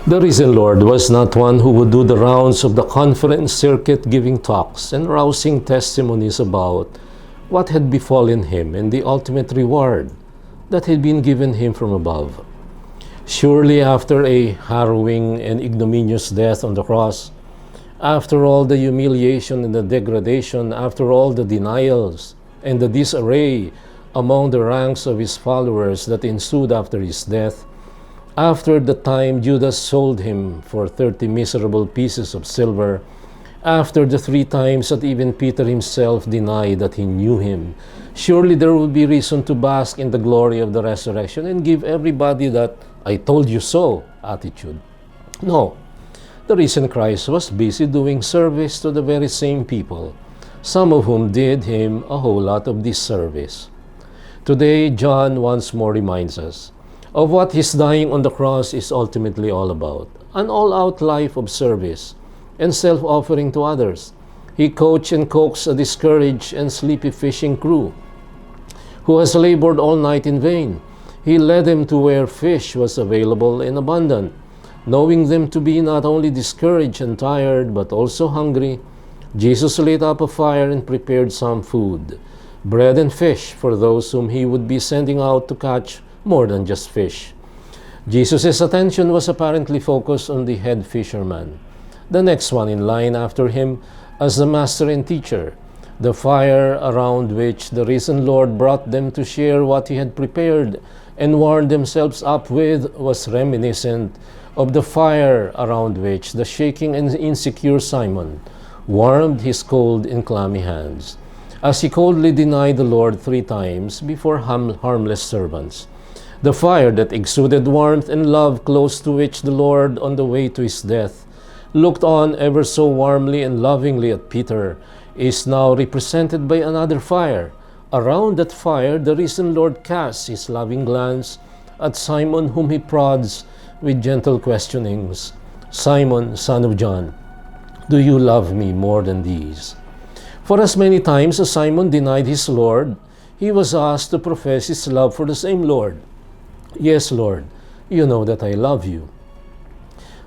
The risen Lord was not one who would do the rounds of the conference circuit giving talks and rousing testimonies about what had befallen him and the ultimate reward that had been given him from above. Surely after a harrowing and ignominious death on the cross, after all the humiliation and the degradation, after all the denials and the disarray among the ranks of his followers that ensued after his death, after the time Judas sold him for 30 miserable pieces of silver, after the 3 times that even Peter himself denied that he knew him, surely there will be reason to bask in the glory of the resurrection and give everybody that "I told you so" attitude. No, the risen Christ was busy doing service to the very same people, some of whom did him a whole lot of disservice. Today, John once more reminds us of what his dying on the cross is ultimately all about: an all-out life of service and self-offering to others. He coached and coaxed a discouraged and sleepy fishing crew who has labored all night in vain. He led them to where fish was available and abundant. Knowing them to be not only discouraged and tired, but also hungry, Jesus lit up a fire and prepared some food, bread and fish, for those whom he would be sending out to catch more than just fish. Jesus' attention was apparently focused on the head fisherman, the next one in line after him as the master and teacher. The fire around which the risen Lord brought them to share what he had prepared and warmed themselves up with was reminiscent of the fire around which the shaking and insecure Simon warmed his cold and clammy hands, as he coldly denied the Lord 3 times before harmless servants. The fire that exuded warmth and love, close to which the Lord, on the way to his death, looked on ever so warmly and lovingly at Peter, is now represented by another fire. Around that fire, the risen Lord casts his loving glance at Simon, whom he prods with gentle questionings. "Simon, son of John, do you love me more than these?" For as many times as Simon denied his Lord, he was asked to profess his love for the same Lord. "Yes, Lord, you know that I love you."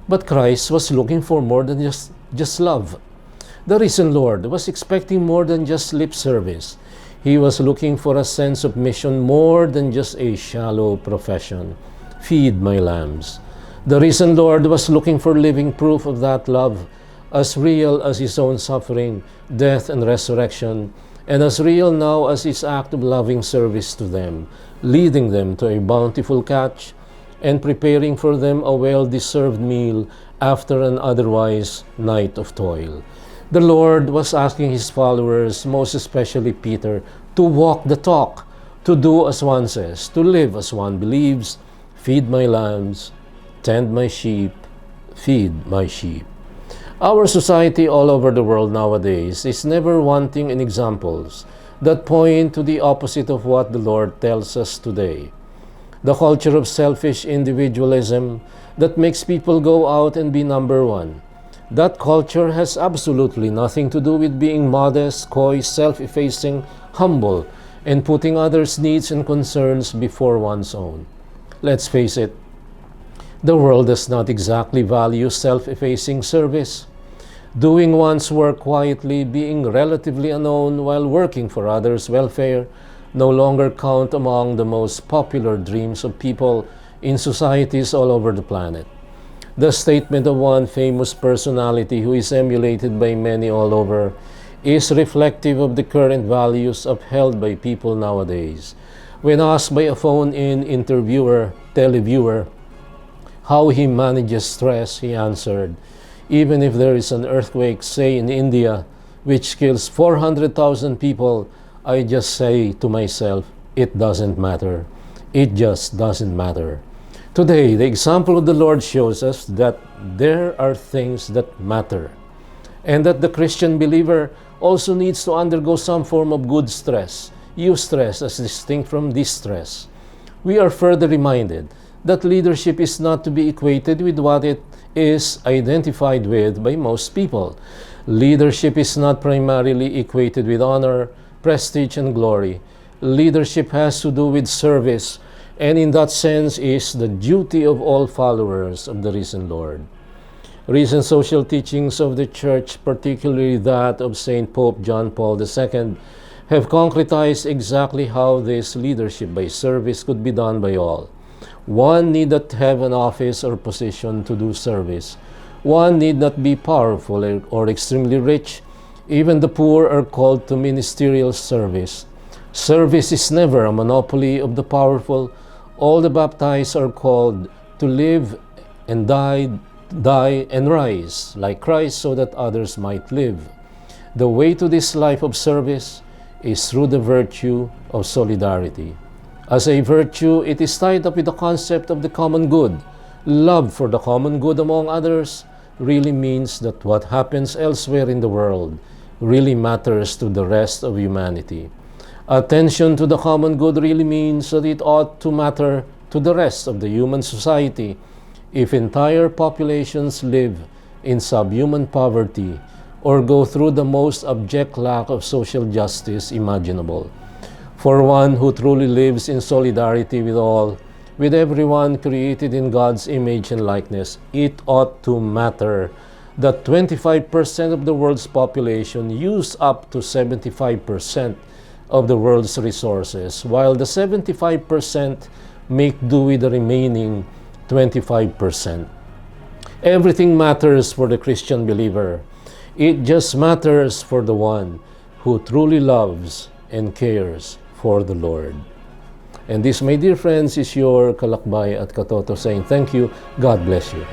But Christ was looking for more than just love. The risen Lord was expecting more than just lip service. He was looking for a sense of mission more than just a shallow profession. "Feed my lambs." The risen Lord was looking for living proof of that love, as real as his own suffering, death, and resurrection, and as real now as his act of loving service to them, leading them to a bountiful catch and preparing for them a well-deserved meal after an otherwise night of toil. The Lord was asking his followers, most especially Peter, to walk the talk, to do as one says, to live as one believes. "Feed my lambs, tend my sheep, feed my sheep." Our society all over the world nowadays is never wanting in examples that point to the opposite of what the Lord tells us today. The culture of selfish individualism that makes people go out and be number one. That culture has absolutely nothing to do with being modest, coy, self-effacing, humble, and putting others' needs and concerns before one's own. Let's face it, the world does not exactly value self-effacing service. Doing one's work quietly, being relatively unknown while working for others' welfare, no longer count among the most popular dreams of people in societies all over the planet. The statement of one famous personality who is emulated by many all over is reflective of the current values upheld by people nowadays. When asked by a phone-in televiewer, how he manages stress, he answered, "Even if there is an earthquake, say in India, which kills 400,000 people, I just say to myself, it doesn't matter. It just doesn't matter." Today, the example of the Lord shows us that there are things that matter, and that the Christian believer also needs to undergo some form of good stress, eustress as distinct from distress. We are further reminded that leadership is not to be equated with what it is identified with by most people. Leadership is not primarily equated with honor, prestige, and glory. Leadership has to do with service, and in that sense is the duty of all followers of the risen Lord. Recent social teachings of the Church, particularly that of St. Pope John Paul II, have concretized exactly how this leadership by service could be done by all. One need not have an office or position to do service. One need not be powerful or extremely rich. Even the poor are called to ministerial service. Service is never a monopoly of the powerful. All the baptized are called to live and die and rise like Christ so that others might live. The way to this life of service is through the virtue of solidarity. As a virtue, it is tied up with the concept of the common good. Love for the common good among others really means that what happens elsewhere in the world really matters to the rest of humanity. Attention to the common good really means that it ought to matter to the rest of the human society. If entire populations live in subhuman poverty or go through the most abject lack of social justice imaginable. For one who truly lives in solidarity with all, with everyone created in God's image and likeness, it ought to matter that 25% of the world's population use up to 75% of the world's resources, while the 75% make do with the remaining 25%. Everything matters for the Christian believer. It just matters for the one who truly loves and cares for the Lord. And this, my dear friends, is your Kalakbay at Katoto saying thank you. God bless you.